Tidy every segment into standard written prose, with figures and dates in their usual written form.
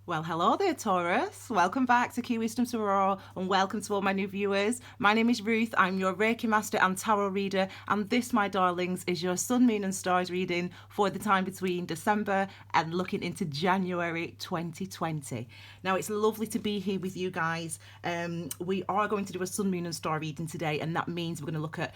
Well, hello there, Taurus. Welcome back to Key Wisdom Tarot and welcome to all my new viewers. My name is Ruth. I'm your Reiki Master and Tarot reader. And this, my darlings, is your Sun, Moon and Stars reading for the time between December and looking into January 2020. Now, it's lovely to be here with you guys. We are going to do a Sun, Moon and Star reading today, and that means we're going to look at,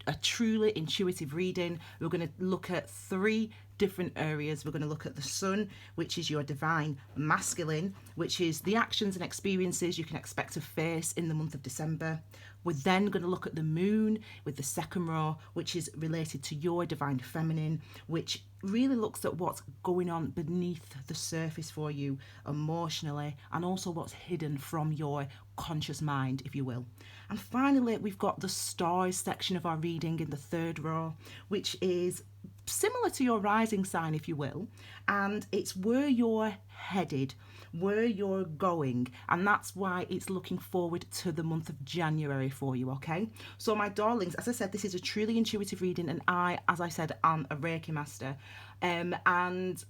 a truly intuitive reading. We're going to look at three different areas. We're going to look at the sun, which is your divine masculine, which is the actions and experiences you can expect to face in the month of December. We're then going to look at the moon with the second row, which is related to your divine feminine, which really looks at what's going on beneath the surface for you emotionally and also what's hidden from your conscious mind, if you will. And finally, we've got the stars section of our reading in the third row, which is similar to your rising sign, if you will, and it's where you're headed, where you're going, and that's why it's looking forward to the month of January for you. Okay, so my darlings, as I said, this is a truly intuitive reading, and I, as I said, am a Reiki master, and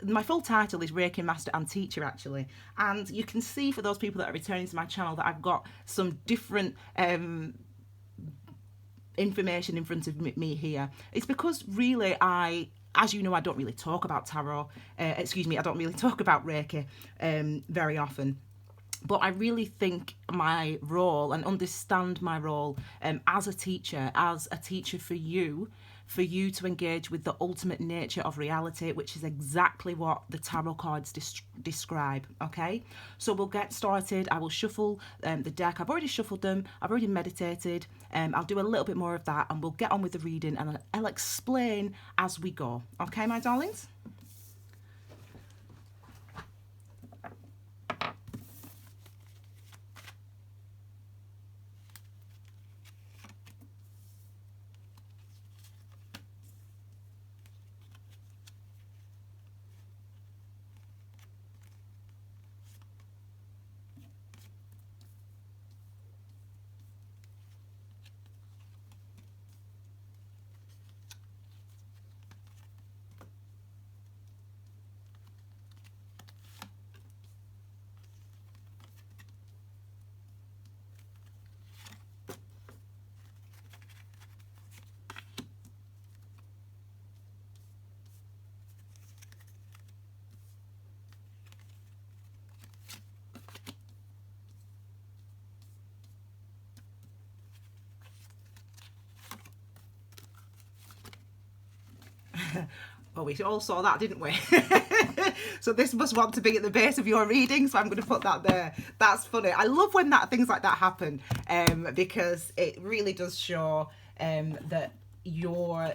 my full title is Reiki Master and Teacher, actually. And you can see, for those people that are returning to my channel, that I've got some different information in front of me here. It's because really as you know, I don't really talk about tarot. I don't really talk about Reiki very often. But I really think my role and understand my role as a teacher for you to engage with the ultimate nature of reality, which is exactly what the tarot cards describe. Okay, so we'll get started. I will shuffle the deck. I've already shuffled them. I've already meditated. I'll do a little bit more of that, and we'll get on with the reading, and I'll explain as we go. Okay, my darlings? Oh, we all saw that, didn't we? So this must want to be at the base of your reading, so I'm going to put that there. That's funny. I love when things like that happen, because it really does show that you're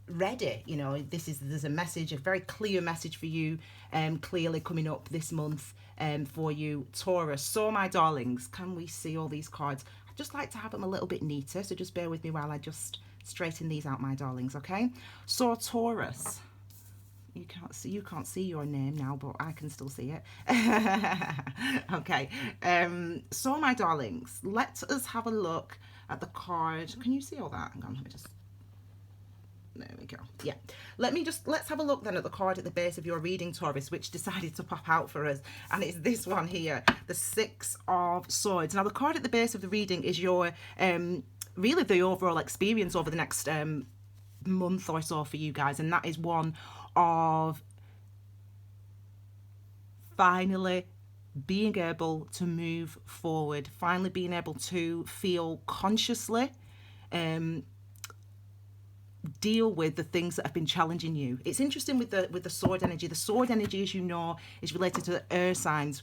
ready. You know, there's a message, a very clear message for you, clearly coming up this month for you, Taurus. So my darlings, can we see all these cards? I'd just like to have them a little bit neater, so just bear with me while I just straighten these out, my darlings. Okay, so Taurus, you can't see your name now, but I can still see it. Okay, so my darlings, let us have a look at the card. Can you see all that? Hang on, let me just, there we go. Yeah, let's have a look then at the card at the base of your reading, Taurus, which decided to pop out for us, and it's this one here, the Six of Swords. Now the card at the base of the reading is your really the overall experience over the next month or so for you guys, and that is one of finally being able to move forward, finally being able to feel consciously deal with the things that have been challenging you. It's interesting with the sword energy. The sword energy, as you know, is related to the earth signs,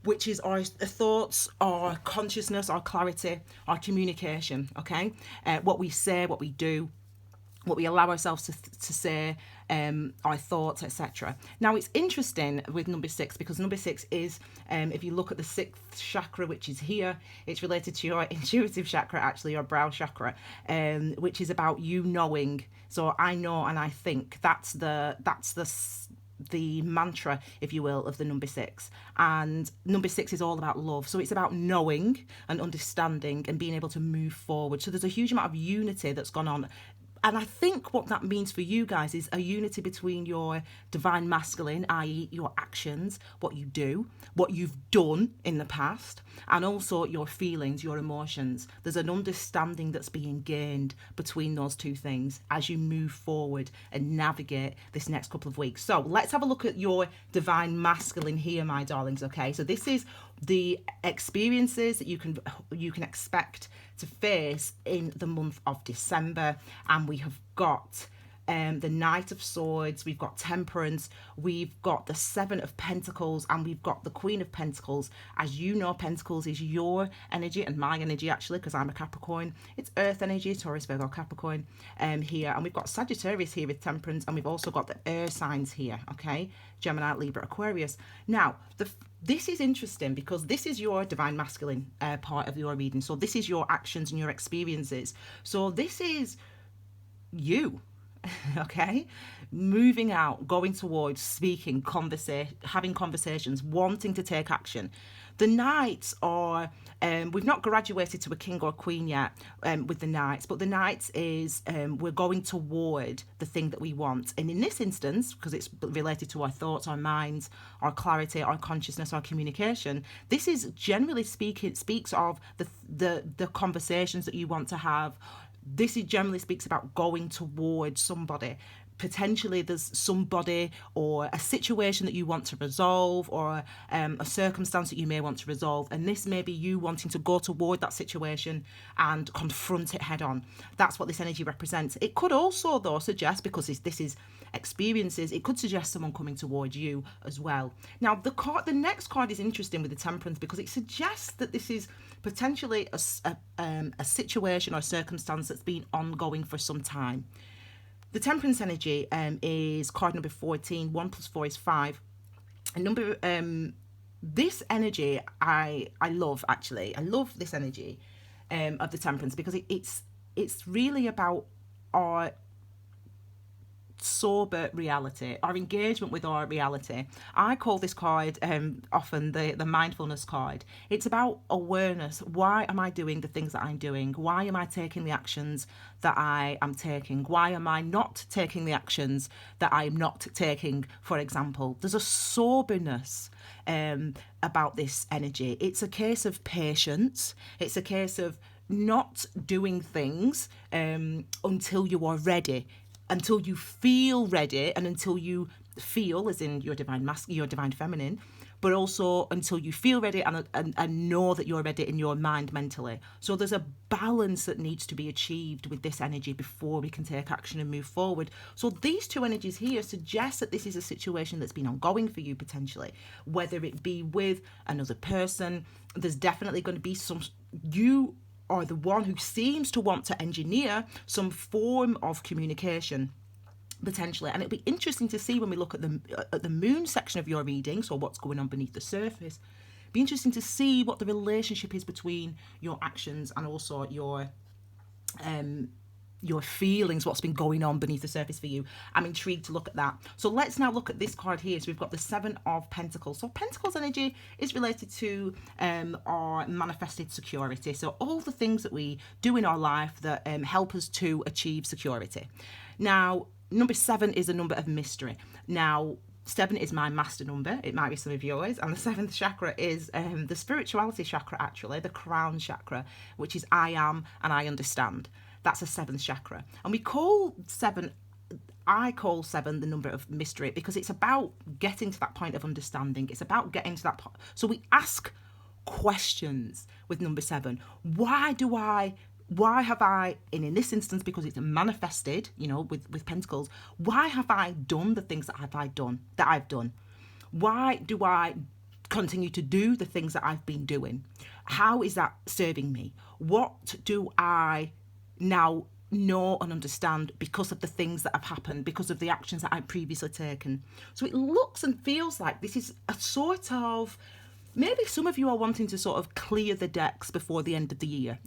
which is our thoughts, our consciousness, our clarity, our communication. Okay, what we say, what we do, what we allow ourselves to say, our thoughts, etc. Now it's interesting with number 6, because number 6 is, if you look at the 6th chakra, which is here, it's related to your intuitive chakra, actually, your brow chakra, which is about you knowing. So I know and I think. That's the mantra, if you will, of the number 6. And number 6 is all about love. So it's about knowing and understanding and being able to move forward. So there's a huge amount of unity that's gone on And I think what that means for you guys is a unity between your divine masculine, i.e. your actions, what you do, what you've done in the past, and also your feelings, your emotions. There's an understanding that's being gained between those two things as you move forward and navigate this next couple of weeks. So let's have a look at your divine masculine here, my darlings, okay? So this is the experiences that you can expect to face in the month of December, and we have got the Knight of Swords, we've got Temperance, we've got the Seven of Pentacles, and we've got the Queen of Pentacles. As you know, Pentacles is your energy and my energy, actually, because I'm a Capricorn. It's Earth energy, Taurus, Virgo, Capricorn here. And we've got Sagittarius here with Temperance, and we've also got the air signs here, okay? Gemini, Libra, Aquarius. Now, this is interesting because this is your divine masculine part of your reading. So this is your actions and your experiences. So this is you. Okay, moving out, going towards, speaking, having conversations, wanting to take action. The Knights are, we've not graduated to a king or a queen yet with the Knights, but the Knights is we're going toward the thing that we want. And in this instance, because it's related to our thoughts, our minds, our clarity, our consciousness, our communication, this is generally speaking, speaks of the conversations that you want to have. This is generally speaks about going towards somebody. Potentially there's somebody or a situation that you want to resolve, or a circumstance that you may want to resolve, and this may be you wanting to go toward that situation and confront it head on. That's what this energy represents. It could also though suggest, because this is experiences, it could suggest someone coming towards you as well. Now the next card is interesting with the Temperance, because it suggests that this is potentially a situation or circumstance that's been ongoing for some time. The Temperance energy is card number 14. 1 + 4 is 5. And this energy I love, actually. I love this energy of the Temperance, because it's really about our sober reality, our engagement with our reality. I call this card often the mindfulness card. It's about awareness. Why am I doing the things that I'm doing? Why am I taking the actions that I am taking? Why am I not taking the actions that I'm not taking, for example? There's a soberness about this energy. It's a case of patience. It's a case of not doing things until you are ready, until you feel ready, and until you feel, as in your divine your divine feminine, but also until you feel ready and know that you're ready in your mind mentally. So there's a balance that needs to be achieved with this energy before we can take action and move forward. So these two energies here suggest that this is a situation that's been ongoing for you potentially, whether it be with another person. There's definitely going to be you are the one who seems to want to engineer some form of communication potentially. And it'll be interesting to see when we look at the moon section of your reading, so what's going on beneath the surface. Be interesting to see what the relationship is between your actions and also your feelings, what's been going on beneath the surface for you. I'm intrigued to look at that. So let's now look at this card here. So we've got the Seven of Pentacles. So Pentacles energy is related to our manifested security. So all the things that we do in our life that help us to achieve security. Now, number 7 is a number of mystery. Now, 7 is my master number. It might be some of yours. And the 7th chakra is the spirituality chakra, actually, the crown chakra, which is I am and I understand. That's a 7th chakra. And I call 7 the number of mystery, because it's about getting to that point of understanding. It's about getting to that point. So we ask questions with number 7. Why have I, and in this instance, because it's manifested, with Pentacles, why have I done the things that I've done? Why do I continue to do the things that I've been doing? How is that serving me? What do I now know and understand because of the things that have happened, because of the actions that I've previously taken? So it looks and feels like this is a sort of, maybe some of you are wanting to sort of clear the decks before the end of the year.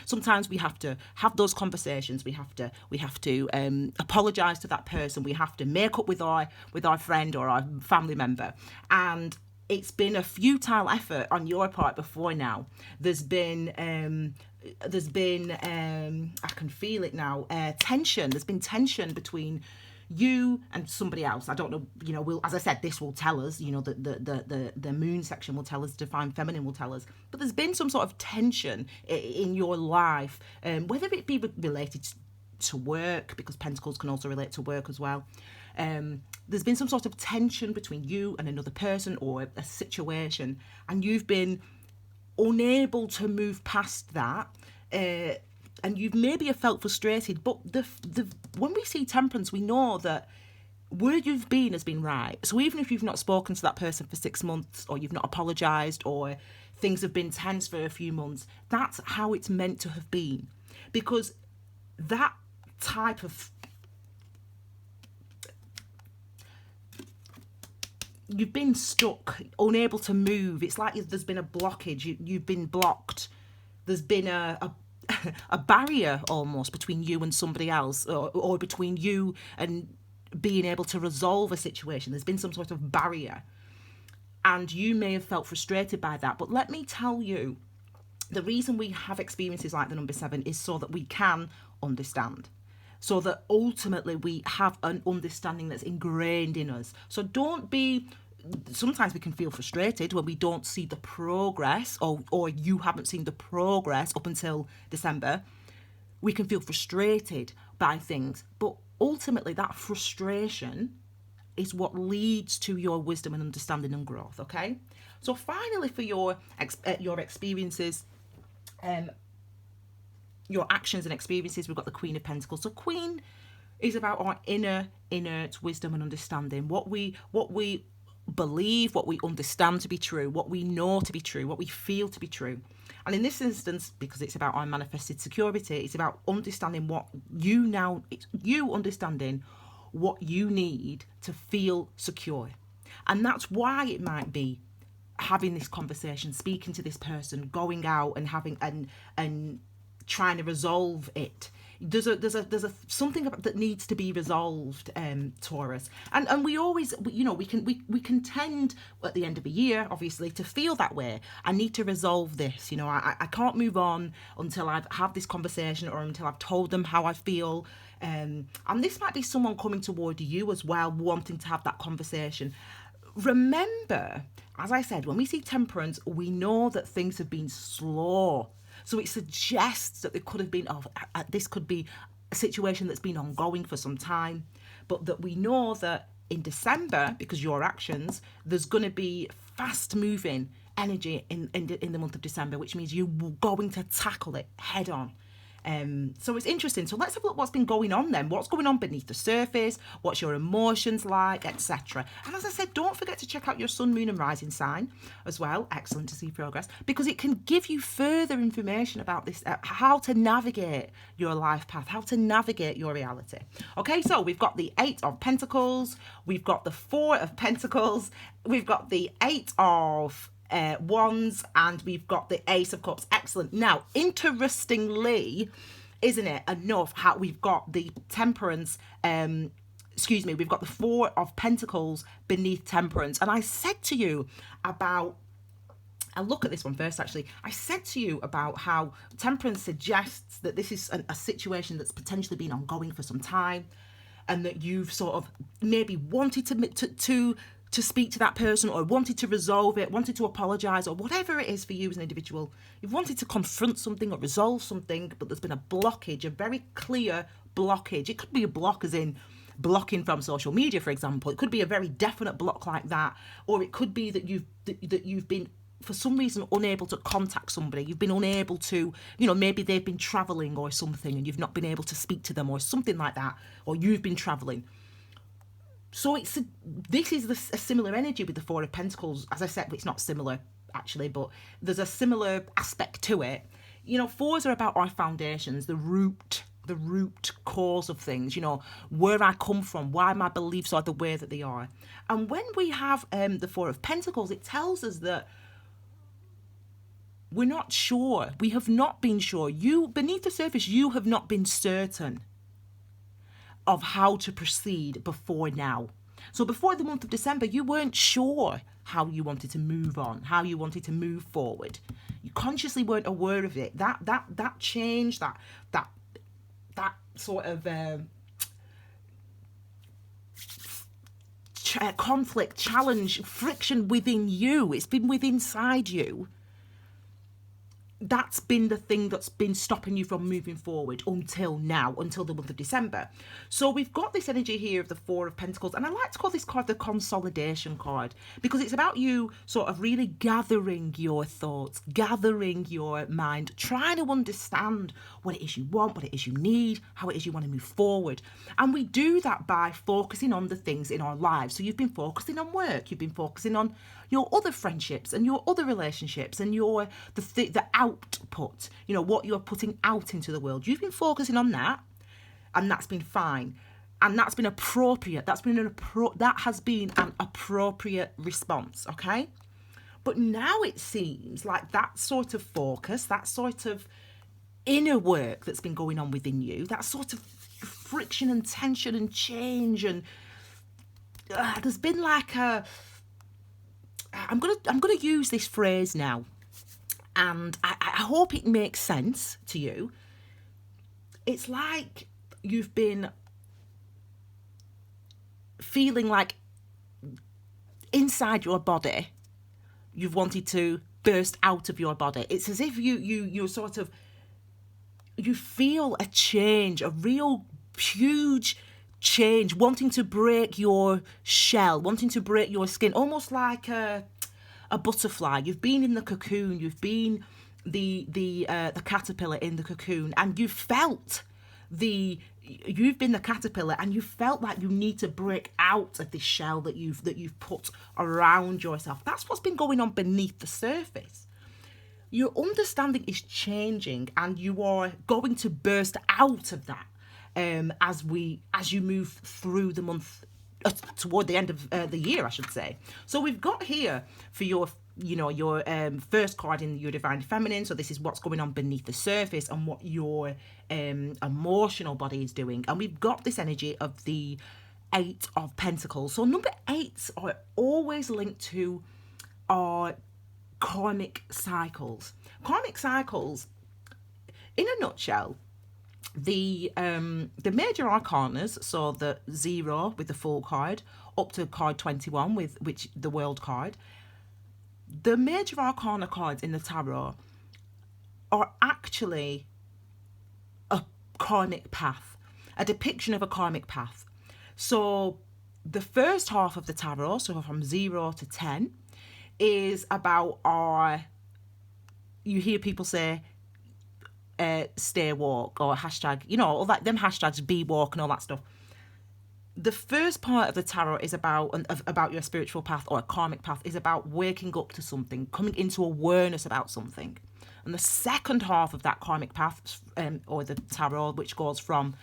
Sometimes we have to have those conversations. We have to apologize to that person. We have to make up with our friend or our family member. And it's been a futile effort on your part before now. There's been there's been, I can feel it now, tension. There's been tension between you and somebody else. I don't know, as I said, this will tell us, the moon section will tell us, divine feminine will tell us, but there's been some sort of tension in your life, whether it be related to work, because pentacles can also relate to work as well. There's been some sort of tension between you and another person or a situation, and you've been unable to move past that, and you've maybe have felt frustrated. But when we see temperance, we know that where you've been has been right. So even if you've not spoken to that person for 6 months, or you've not apologised, or things have been tense for a few months, that's how it's meant to have been. Because that type of, you've been stuck, unable to move. It's like there's been a blockage. You've been blocked. There's been a barrier almost between you and somebody else, or between you and being able to resolve a situation. There's been some sort of barrier, and you may have felt frustrated by that. But let me tell you, the reason we have experiences like the number 7 is so that we can understand, so that ultimately we have an understanding that's ingrained in us. So don't be, sometimes we can feel frustrated when we don't see the progress, or you haven't seen the progress up until December. We can feel frustrated by things, but ultimately that frustration is what leads to your wisdom and understanding and growth, okay? So finally, for your experiences, your actions and experiences, we've got the Queen of Pentacles. So Queen is about our innate wisdom and understanding, what we believe, what we understand to be true, what we know to be true, what we feel to be true. And in this instance, because it's about our manifested security, it's about understanding what you understanding what you need to feel secure. And that's why it might be having this conversation, speaking to this person, going out and having and trying to resolve it. There's a something that needs to be resolved, Taurus, and we always, we can tend at the end of the year, obviously, to feel that way. I need to resolve this. I can't move on until I've had this conversation, or until I've told them how I feel. And this might be someone coming toward you as well, wanting to have that conversation. Remember, as I said, when we see temperance, we know that things have been slow. So it suggests that there could have been, this could be a situation that's been ongoing for some time, but that we know that in December, because your actions, there's going to be fast moving energy in the month of December, which means you're going to tackle it head on. So it's interesting. So let's have a look what's been going on then. What's going on beneath the surface? What's your emotions like, etc. And as I said, don't forget to check out your sun, moon and rising sign as well. Excellent to see progress, because it can give you further information about this, how to navigate your life path, how to navigate your reality. Okay, so we've got the 8 of Pentacles, we've got the 4 of Pentacles, we've got the 8 of Wands, and we've got the Ace of Cups. Excellent. Now, interestingly, isn't it enough, how we've got the Temperance, we've got the 4 of Pentacles beneath Temperance. And I said to you about, I'll look at this one first actually. I said to you about how Temperance suggests that this is a situation that's potentially been ongoing for some time, and that you've sort of maybe wanted to speak to that person, or wanted to resolve it, wanted to apologise, or whatever it is for you as an individual. You've wanted to confront something or resolve something, but there's been a blockage, a very clear blockage. It could be a block as in blocking from social media, for example. It could be a very definite block like that, or it could be that you've been, for some reason, unable to contact somebody. You've been unable to, maybe they've been travelling or something, and you've not been able to speak to them, or something like that, or you've been travelling. So this is a similar energy with the 4 of Pentacles. As I said, it's not similar actually, but there's a similar aspect to it. 4s are about our foundations, the root cause of things, where I come from, why my beliefs are the way that they are. And when we have the 4 of Pentacles, it tells us that we're not sure. We have not been sure. Beneath the surface, you have not been certain of how to proceed before now. So before the month of December, you weren't sure how you wanted to move on, how you wanted to move forward. you consciously weren't aware of it. That change, that sort of conflict, challenge, friction within you. It's been within inside you. That's been the thing that's been stopping you from moving forward until now, until the month of December. So we've got this energy here of the Four of Pentacles, and I like to call this card the consolidation card, because it's about you sort of really gathering your thoughts, gathering your mind, trying to understand what it is you want, what it is you need, how it is you want to move forward. And we do that by focusing on the things in our lives. So you've been focusing on work, you've been focusing on your other friendships and your other relationships and your the output, you know, what you're putting out into the world. You've been focusing on that, and that's been fine, and that's been appropriate. That has been an appropriate response, okay? But now it seems like that sort of focus, that sort of inner work that's been going on within you, that sort of friction and tension and change, and there's been like a I'm gonna use this phrase now, and I hope it makes sense to you. It's like you've been feeling like inside your body you've wanted to burst out of your body. It's as if you sort of, you feel a change, a real huge change, wanting to break your shell, wanting to break your skin, almost like a butterfly. You've been in the cocoon, you've been the caterpillar in the cocoon, and you've been the caterpillar, and you felt like you need to break out of this shell that you've put around yourself. That's what's been going on beneath the surface. Your understanding is changing, and you are going to burst out of that as you move through the month, toward the end of the year, I should say. So we've got here for your first card in your Divine Feminine. So this is what's going on beneath the surface and what your emotional body is doing. And we've got this energy of the Eight of Pentacles. So number 8s are always linked to our karmic cycles. Karmic cycles, in a nutshell, the major arcanas, so the 0 with the Fool card up to card 21 with which the World card, the major arcana cards in the tarot are actually a karmic path, a depiction of a karmic path. So the first half of the tarot, so from 0 to 10, is about you hear people say stay walk, or hashtag, you know, all that, them hashtags, be walk and all that stuff. The first part of the tarot is about your spiritual path or a karmic path, is about waking up to something, coming into awareness about something. And the second half of that karmic path, or the tarot, which goes from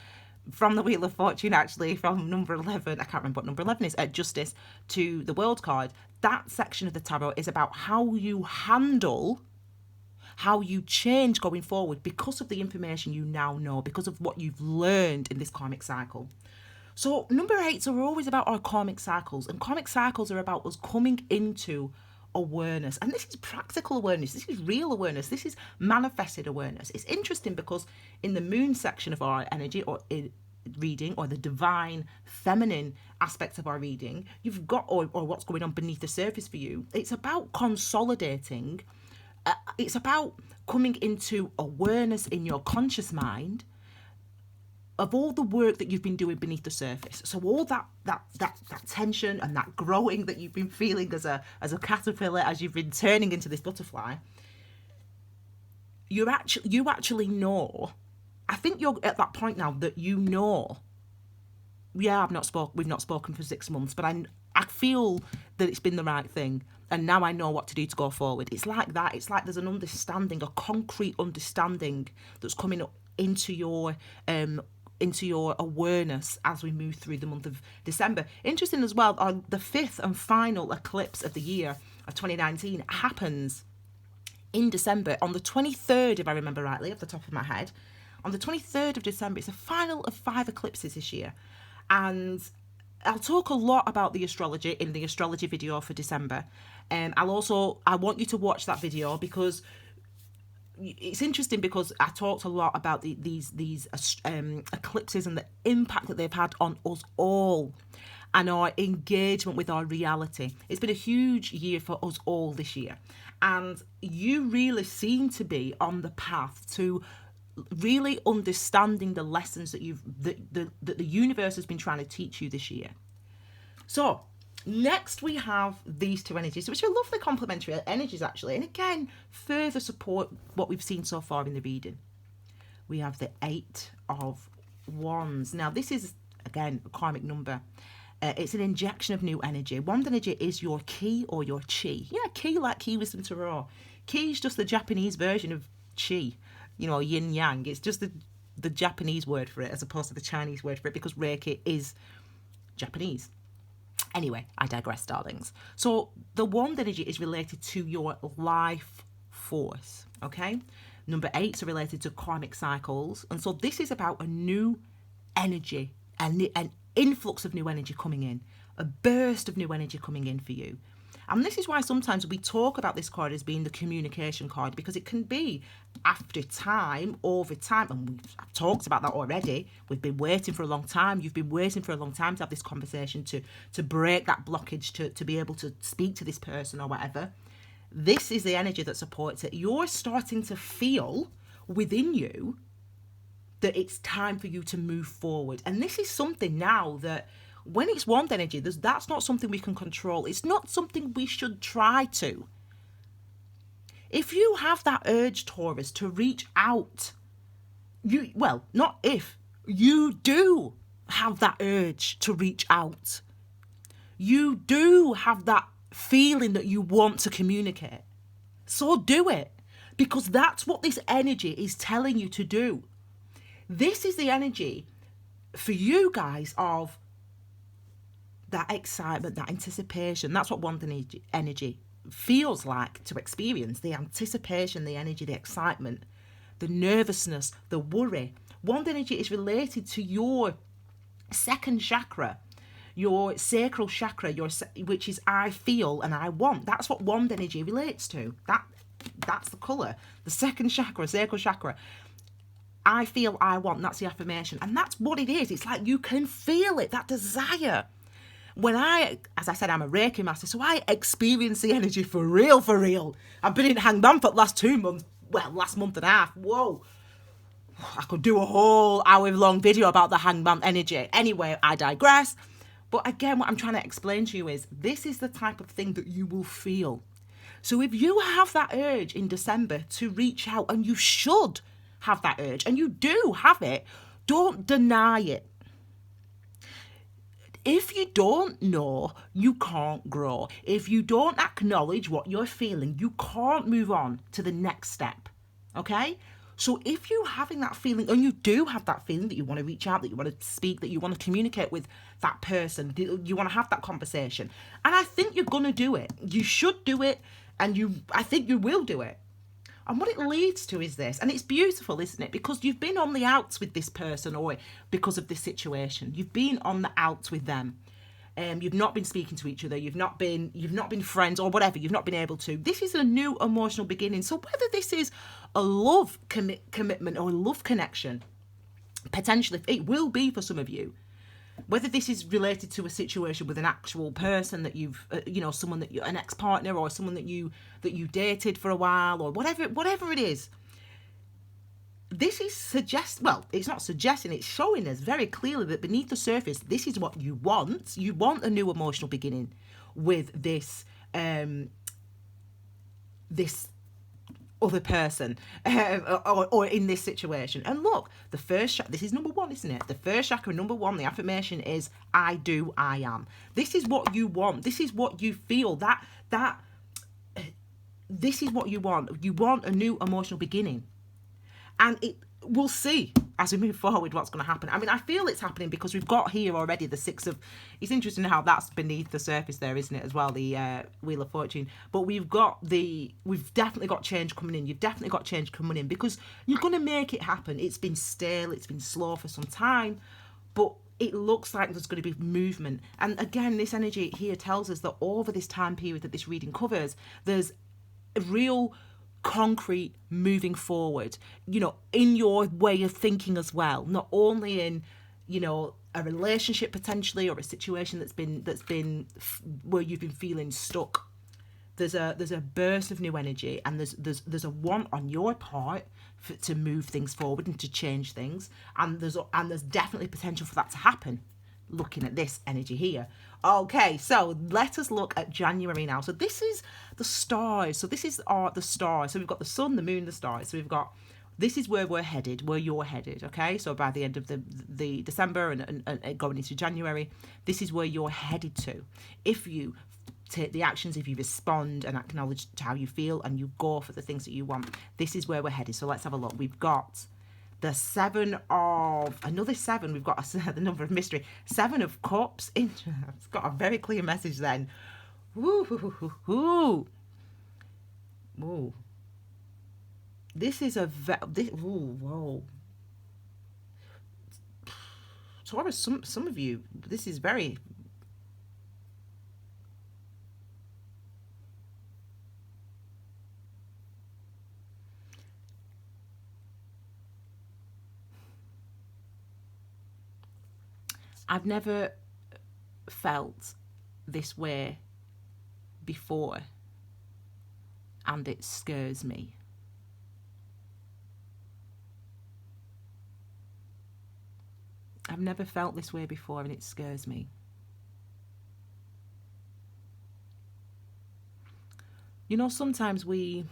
the Wheel of Fortune, actually, from number 11, I can't remember what number 11 is, Justice, to the World card, that section of the tarot is about how you handle, how you change going forward because of the information you now know, because of what you've learned in this karmic cycle. So number 8s are always about our karmic cycles, and karmic cycles are about us coming into awareness. And this is practical awareness, this is real awareness, this is manifested awareness. It's interesting because in the moon section of our energy or reading, or the divine feminine aspects of our reading, you've got, or what's going on beneath the surface for you, it's about consolidating. It's about coming into awareness in your conscious mind of all the work that you've been doing beneath the surface. So all that tension and that growing that you've been feeling as a caterpillar, as you've been turning into this butterfly, you actually know. I think you're at that point now that you know. Yeah, we've not spoken for 6 months, but I feel that it's been the right thing. And now I know what to do to go forward. It's like that. It's like there's an understanding, a concrete understanding that's coming up into your awareness as we move through the month of December. Interesting as well, the 5th and final eclipse of the year of 2019 happens in December on the 23rd, if I remember rightly, off the top of my head. On the 23rd of December, it's a final of 5 eclipses this year. And I'll talk a lot about the astrology in the astrology video for December. I want you to watch that video, because it's interesting because I talked a lot about these eclipses and the impact that they've had on us all and our engagement with our reality. It's been a huge year for us all this year, and you really seem to be on the path to really understanding the lessons that the universe has been trying to teach you this year. So next we have these two energies, which are lovely complementary energies actually, and again further support what we've seen so far in the reading. We have the Eight of Wands. Now this is again a karmic number. It's an injection of new energy. Wand energy is your ki or your chi. Yeah, ki like Key Wisdom Tarot. Ki is just the Japanese version of chi, yin yang. It's just the Japanese word for it as opposed to the Chinese word for it, because Reiki is Japanese. Anyway, I digress, darlings. So the wand energy is related to your life force, okay? Number 8s are related to karmic cycles. And so this is about a new energy, an influx of new energy coming in, a burst of new energy coming in for you. And this is why sometimes we talk about this card as being the communication card, because it can be after time, over time. And I've talked about that already. We've been waiting for a long time. You've been waiting for a long time to have this conversation, to break that blockage, to be able to speak to this person or whatever. This is the energy that supports it. You're starting to feel within you that it's time for you to move forward. And this is something now that when it's wand energy, that's not something we can control. It's not something we should try to. If you have that urge, Taurus, to reach out, you do have that urge to reach out. You do have that feeling that you want to communicate. So do it, because that's what this energy is telling you to do. This is the energy for you guys of that excitement, that anticipation. That's what wand energy feels like to experience. The anticipation, the energy, the excitement, the nervousness, the worry. Wand energy is related to your second chakra, your sacral chakra, which is I feel and I want. That's what wand energy relates to. That's the colour. The second chakra, sacral chakra. I feel, I want. That's the affirmation. And that's what it is. It's like you can feel it, that desire. When as I said, I'm a Reiki master, so I experience the energy for real, for real. I've been in Hangman for the last 2 months, last month and a half. Whoa. I could do a whole hour-long video about the Hangman energy. Anyway, I digress. But again, what I'm trying to explain to you is this is the type of thing that you will feel. So if you have that urge in December to reach out, and you should have that urge, and you do have it, don't deny it. If you don't know, you can't grow. If you don't acknowledge what you're feeling, you can't move on to the next step, okay? So if you're having that feeling, and you do have that feeling that you want to reach out, that you want to speak, that you want to communicate with that person, you want to have that conversation, and I think you're going to do it. You should do it, and I think you will do it. And what it leads to is this, and it's beautiful, isn't it? Because you've been on the outs with this person, or because of this situation, you've been on the outs with them. You've not been speaking to each other. You've not been friends, or whatever. You've not been able to. This is a new emotional beginning. So whether this is a love commitment or a love connection, potentially it will be for some of you. Whether this is related to a situation with an actual person that you've, someone that an ex-partner, or someone that you dated for a while, or whatever it is. This is it's not suggesting, it's showing us very clearly that beneath the surface, this is what you want. You want a new emotional beginning with this, this other person, or in this situation. And look, the first this is number 1, isn't it? The first chakra, number 1, the affirmation is I do, I am. This is what you want. This is what you feel. This is what you want. You want a new emotional beginning. And we'll see as we move forward what's going to happen. I mean, I feel it's happening because we've got here already the 6 of... It's interesting how that's beneath the surface there, isn't it, as well, the Wheel of Fortune. But we've definitely got change coming in. You've definitely got change coming in, because you're going to make it happen. It's been stale, it's been slow for some time, but it looks like there's going to be movement. And again, this energy here tells us that over this time period that this reading covers, there's a real concrete moving forward, in your way of thinking as well, not only in, a relationship potentially, or a situation that's been where you've been feeling stuck. There's a burst of new energy, and there's a want on your part to move things forward and to change things, and there's definitely potential for that to happen, looking at this energy here. Okay, so let us look at January now. So this is the stars. So this is the stars. So we've got the sun, the moon, the stars. So this is where we're headed, where you're headed. Okay, so by the end of the December and going into January, this is where you're headed to. If you take the actions, if you respond and acknowledge how you feel, and you go for the things that you want, this is where we're headed. So let's have a look. We've got the another seven. We've got the number of mystery. 7 of Cups. It's got a very clear message then. Ooh. This is whoa. Taurus, some of you, this is very... I've never felt this way before, and it scares me. I've never felt this way before, and it scares me. Sometimes we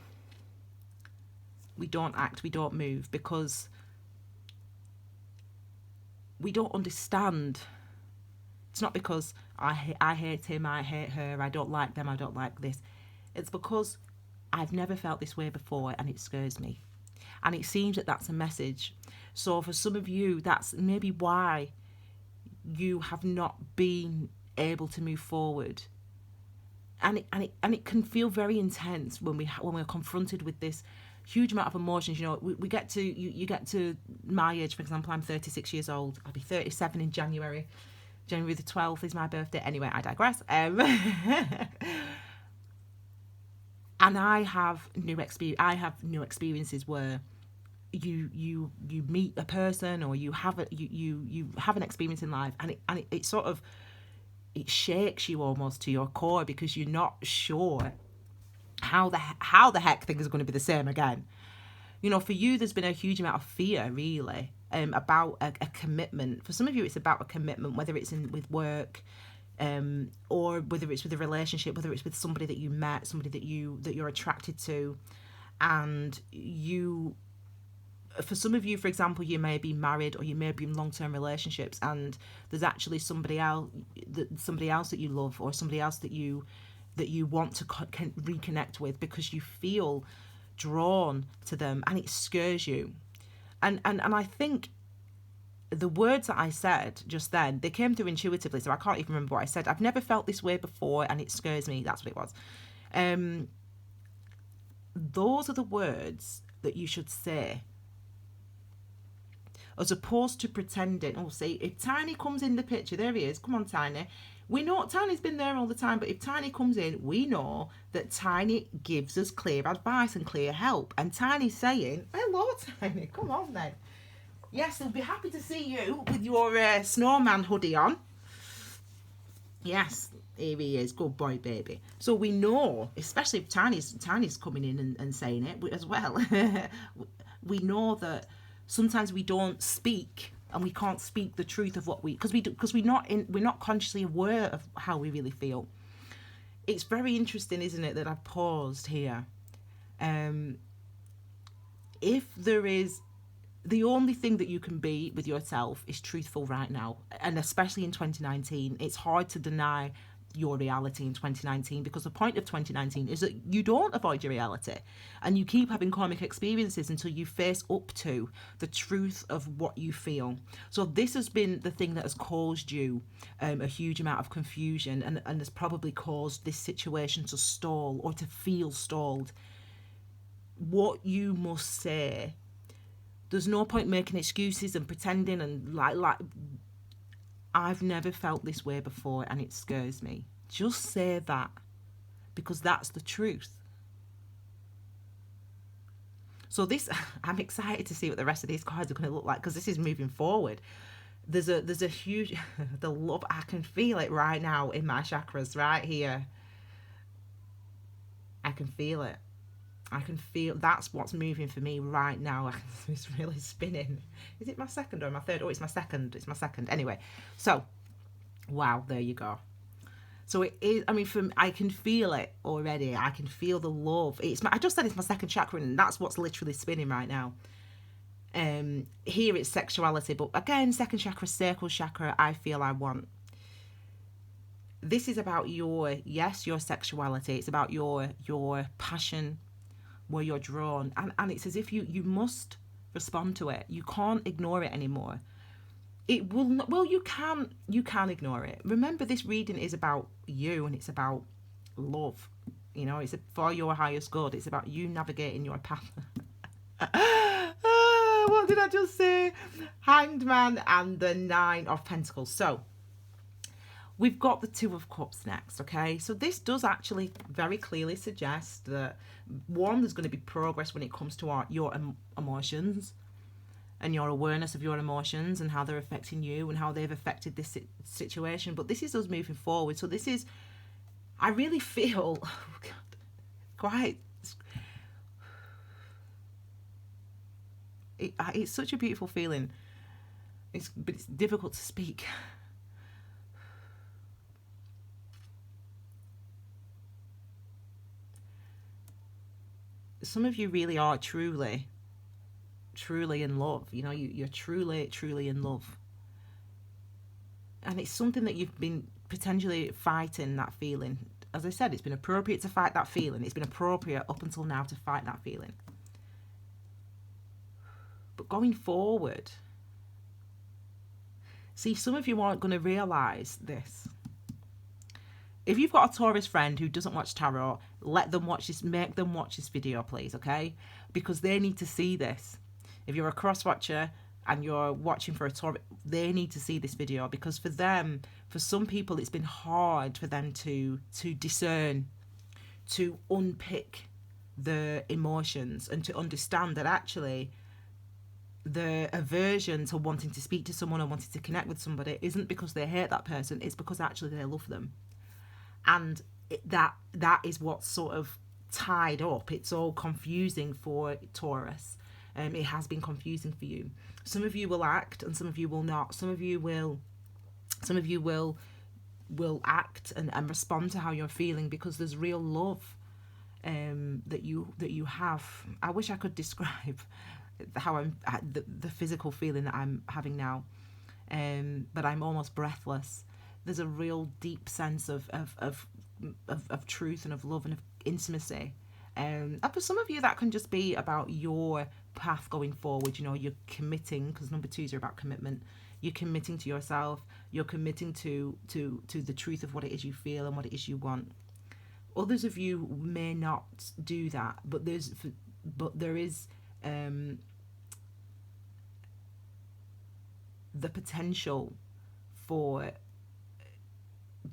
don't act, we don't move because we don't understand. It's not because I hate him, I hate her, I don't like them, I don't like this. It's because I've never felt this way before, and it scares me. And it seems that that's a message. So for some of you, that's maybe why you have not been able to move forward. And it can feel very intense when we're confronted with this huge amount of emotions. We get to you get to my age, for example. I'm 36 years old. I'll be 37 in January. January the 12th is my birthday. Anyway, I digress. And I have new experiences where you meet a person, or you have an experience in life, and it sort of, it shakes you almost to your core, because you're not sure how the heck things are going to be the same again. For you, there's been a huge amount of fear, really, about a commitment. For some of you, it's about a commitment, whether it's with work, or whether it's with a relationship, whether it's with somebody that you met, somebody that you're attracted to, and for some of you, for example, you may be married, or you may be in long-term relationships, and there's actually somebody else that you love, or somebody else that you want to reconnect with, because you feel drawn to them, and it scares you. And I think the words that I said just then, they came through intuitively, so I can't even remember what I said. I've never felt this way before, and it scares me. That's what it was. Those are the words that you should say, as opposed to pretending. Oh, see, if Tiny comes in the picture, there he is. Come on, Tiny. We know Tiny's been there all the time, but if Tiny comes in, we know that Tiny gives us clear advice and clear help. And Tiny's saying, hello, Tiny, come on then. Yes, they'll be happy to see you with your snowman hoodie on. Yes, here he is. Good boy, baby. So we know, especially if Tiny's coming in and saying it as well, we know that sometimes we don't speak, and we can't speak the truth of what because we're not consciously aware of how we really feel. It's very interesting, isn't it, that I've paused here. If there is, the only thing that you can be with yourself is truthful right now, and especially in 2019, it's hard to deny your reality in 2019, because the point of 2019 is that you don't avoid your reality, and you keep having karmic experiences until you face up to the truth of what you feel. So this has been the thing that has caused you a huge amount of confusion, and has probably caused this situation to stall, or to feel stalled. What you must say, there's no point making excuses and pretending and like I've never felt this way before, and it scares me. Just say that, because that's the truth. So this, I'm excited to see what the rest of these cards are going to look like, because this is moving forward. There's a huge, the love, I can feel it right now in my chakras right here. I can feel it. I can feel, that's what's moving for me right now. It's really spinning. Is it my second or my third? Oh, it's my second. It's my second. Anyway, so, wow, there you go. So it is, I mean, I can feel it already. I can feel the love. I just said it's my second chakra, and that's what's literally spinning right now. Here it's sexuality, but again, second chakra, circle chakra, I feel I want. This is about your sexuality. It's about your passion, where you're drawn. And it's as if you must respond to it. You can't ignore it anymore. It will not, well, you can ignore it. Remember, this reading is about you, and it's about love. You know, it's for your highest good. It's about you navigating your path. What did I just say? Hanged Man and the Nine of Pentacles. So we've got the Two of Cups next, okay? So this does actually very clearly suggest that, one, there's going to be progress when it comes to your emotions and your awareness of your emotions and how they're affecting you and how they've affected this situation. But this is us moving forward. So this is, I really feel, oh God, quite, it's such a beautiful feeling. But it's difficult to speak. Some of you really are truly in love. You know, you're truly in love. And it's something that you've been potentially fighting, that feeling. As I said, it's been appropriate to fight that feeling. It's been appropriate up until now to fight that feeling. But going forward, see, some of you aren't going to realise this. If you've got a Taurus friend who doesn't watch tarot, let them watch this, make them watch this video, please, okay? Because they need to see this. If you're a cross watcher and you're watching for a Taurus, they need to see this video, because for them, for some people, it's been hard for them to discern, to unpick the emotions, and to understand that actually the aversion to wanting to speak to someone or wanting to connect with somebody isn't because they hate that person, it's because actually they love them. And that is what's sort of tied up. It's all confusing for Taurus. It has been confusing for you. Some of you will act and some of you will not. Some of you will act and respond to how you're feeling, because there's real love that you have. I wish I could describe how I'm the physical feeling that I'm having now, but I'm almost breathless. There's a real deep sense of truth and of love and of intimacy. And for some of you, that can just be about your path going forward. You know, you're committing, because number twos are about commitment. You're committing to yourself. You're committing to the truth of what it is you feel and what it is you want. Others of you may not do that, but there is the potential for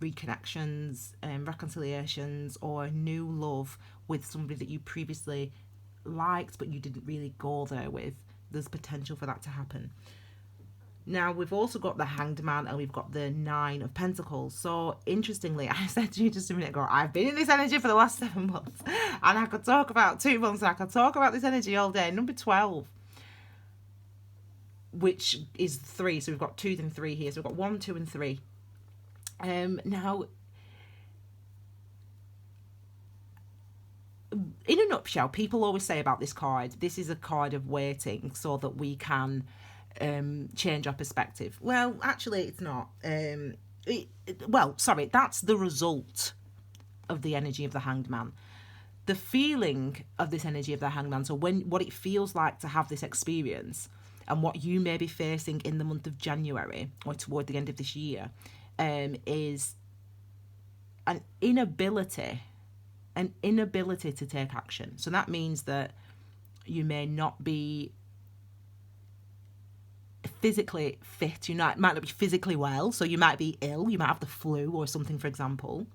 reconnections and reconciliations, or new love with somebody that you previously liked but you didn't really go there with. There's potential for that to happen. Now, we've also got the Hanged Man and we've got the Nine of Pentacles. So, interestingly, I said to you just a minute ago, I've been in this energy for the last 7 months. And I could talk about 2 months, and I could talk about this energy all day. Number 12, which is 3. So, we've got 2 and 3 here. So, we've got 1, 2, and 3. Now, in a nutshell, people always say about this card, this is a card of waiting so that we can change our perspective. Well, actually, it's not. That's the result of the energy of the Hanged Man. The feeling of this energy of the Hanged Man, so what it feels like to have this experience, and what you may be facing in the month of January or toward the end of this year, is an inability to take action. So that means that you may not be physically fit, might not be physically well, so you might be ill, you might have the flu or something, for example,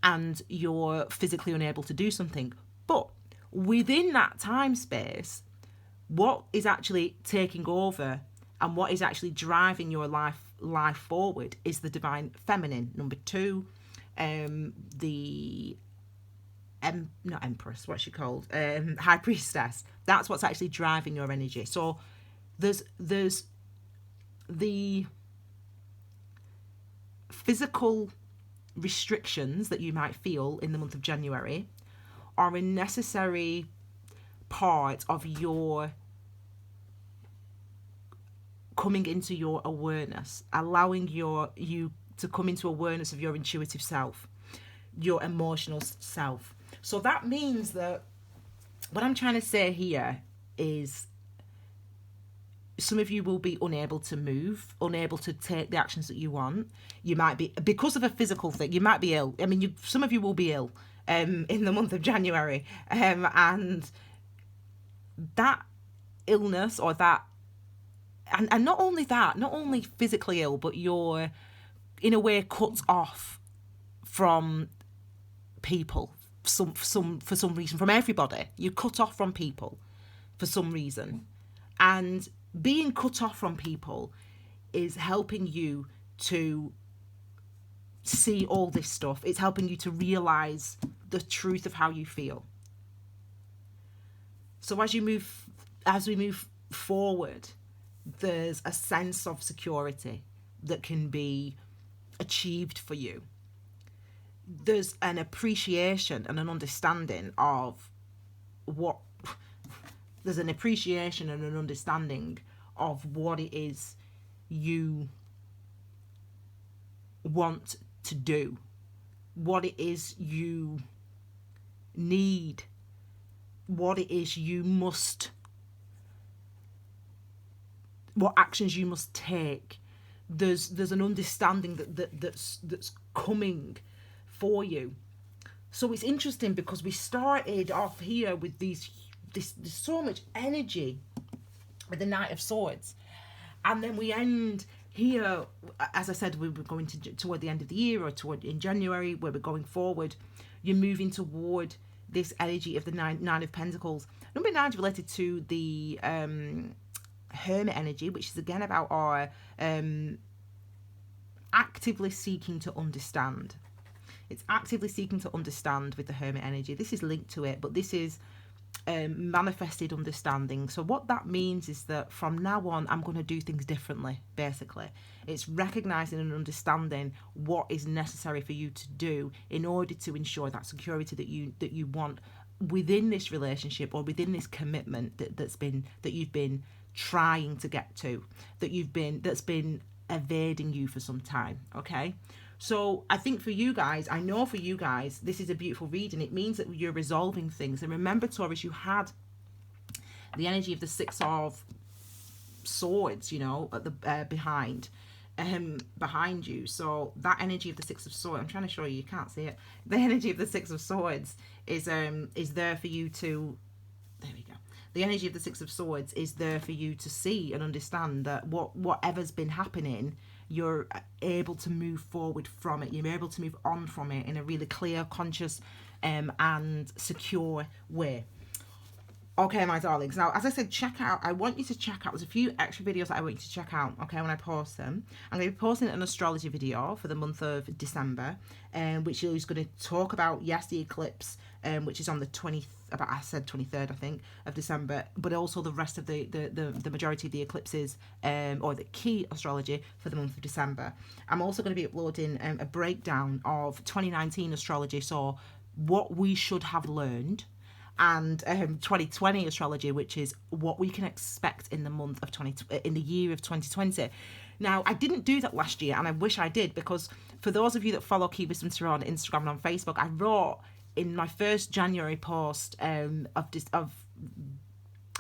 and you're physically unable to do something. But within that time space, what is actually taking over and what is actually driving your life forward is the divine feminine. Number 2, the not empress, what's she called? High priestess. That's what's actually driving your energy. So there's the physical restrictions that you might feel in the month of January are a necessary part of your coming into your awareness, allowing you to come into awareness of your intuitive self, your emotional self. So that means that what I'm trying to say here is some of you will be unable to move, unable to take the actions that you want. You might be, because of a physical thing, you might be ill. I mean, some of you will be ill in the month of January. And that illness or that, and not only that, not only physically ill, but you're in a way cut off from people for some reason, from everybody. You're cut off from people for some reason. And being cut off from people is helping you to see all this stuff. It's helping you to realize the truth of how you feel. So as we move forward, there's a sense of security that can be achieved for you. There's an appreciation and an understanding of what it is you want to do, what it is you need, what it is you must, what actions you must take. There's an understanding that's coming for you. So it's interesting because we started off here with there's so much energy with the Knight of Swords, and then we end here, as I said, we were going toward the end of the year, or toward in January, where we're going forward. You're moving toward this energy of the Nine of Pentacles. Number 9 is related to the Hermit energy, which is again about our actively seeking to understand. It's actively seeking to understand with the Hermit energy. This is linked to it, but this is manifested understanding. So what that means is that from now on, I'm going to do things differently, basically. It's recognizing and understanding what is necessary for you to do in order to ensure that security that you want within this relationship or within this commitment that you've been trying to get to, that's been evading you for some time. Okay, so I think for you guys, I know for you guys, this is a beautiful reading. It means that you're resolving things. And remember, Taurus, you had the energy of the Six of Swords, you know, at the behind you. So that energy of the Six of Swords, I'm trying to show you can't see it. The energy of the Six of Swords is there for you to, there we go. The energy of the Six of Swords is there for you to see and understand that whatever's been happening, you're able to move forward from it. You're able to move on from it in a really clear, conscious, and secure way. Okay, my darlings. Now, as I said, I want you to check out, there's a few extra videos that I want you to check out, okay, when I post them. I'm going to be posting an astrology video for the month of December, which is going to talk about, yes, the eclipse, which is on the 23rd, I think, of December, but also the rest of the majority of the eclipses, or the key astrology for the month of December. I'm also going to be uploading a breakdown of 2019 astrology, so what we should have learned, and 2020 astrology, which is what we can expect in the month of in the year of 2020. Now, I didn't do that last year, and I wish I did, because for those of you that follow Key Wisdom Tarot on Instagram and on Facebook, I wrote in my first January post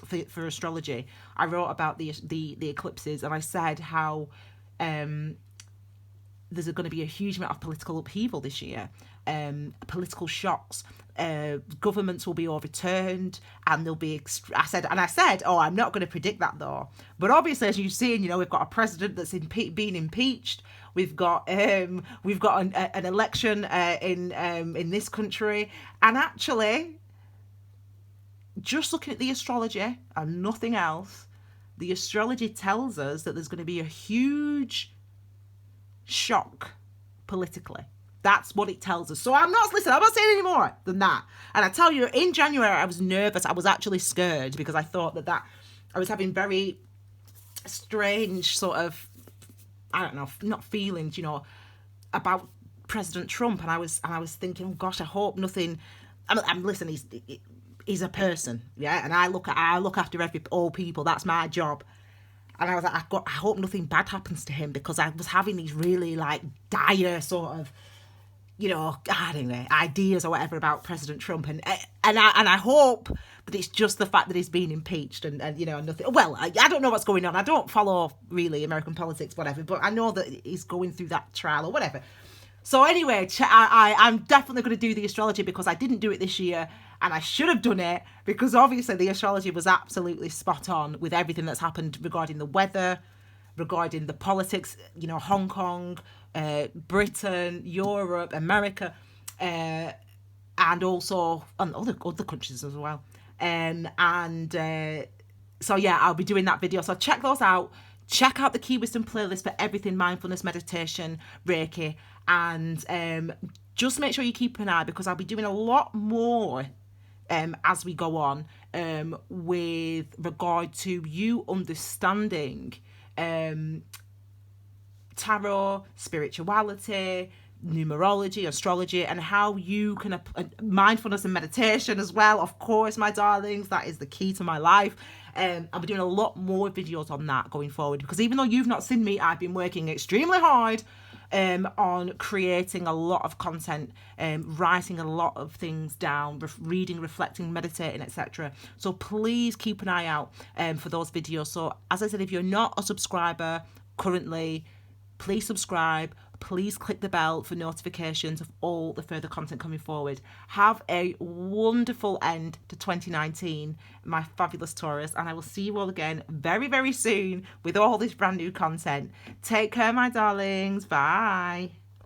for astrology, I wrote about the eclipses, and I said how there's going to be a huge amount of political upheaval this year, political shocks, governments will be overturned, and there'll be, I said, oh, I'm not going to predict that though. But obviously, as you've seen, you know, we've got a president that's being impeached. We've got an election in this country, and actually, just looking at the astrology and nothing else, the astrology tells us that there's going to be a huge shock politically. That's what it tells us. So I'm not saying any more than that. And I tell you, in January, I was nervous. I was actually scared because I thought that I was having very strange sort of, I don't know, not feelings, about President Trump. And I was thinking, oh gosh, I hope nothing. Listen, he's a person, yeah, and I look after all people. That's my job. And I was like, I hope nothing bad happens to him, because I was having these really like dire sort of, I don't know, ideas or whatever about President Trump, and I hope that it's just the fact that he's been impeached and nothing. Well, I don't know what's going on. I don't follow really American politics, whatever, but I know that he's going through that trial or whatever. So anyway, I'm definitely going to do the astrology, because I didn't do it this year, and I should have done it, because obviously the astrology was absolutely spot on with everything that's happened regarding the weather, regarding the politics, Hong Kong, Britain, Europe, America, and also and other countries as well. So yeah, I'll be doing that video. So check those out. Check out the Key Wisdom playlist for everything mindfulness, meditation, Reiki, and just make sure you keep an eye, because I'll be doing a lot more as we go on with regard to you understanding tarot, spirituality, numerology, astrology, and how you can mindfulness and meditation as well, of course, my darlings. That is the key to my life. I'll be doing a lot more videos on that going forward, because even though you've not seen me, I've been working extremely hard on creating a lot of content, writing a lot of things down, reading, reflecting, meditating, etc. So please keep an eye out for those videos. So as I said, if you're not a subscriber currently, please subscribe. Please click the bell for notifications of all the further content coming forward. Have a wonderful end to 2019, my fabulous Taurus, and I will see you all again very, very soon with all this brand new content. Take care, my darlings. Bye.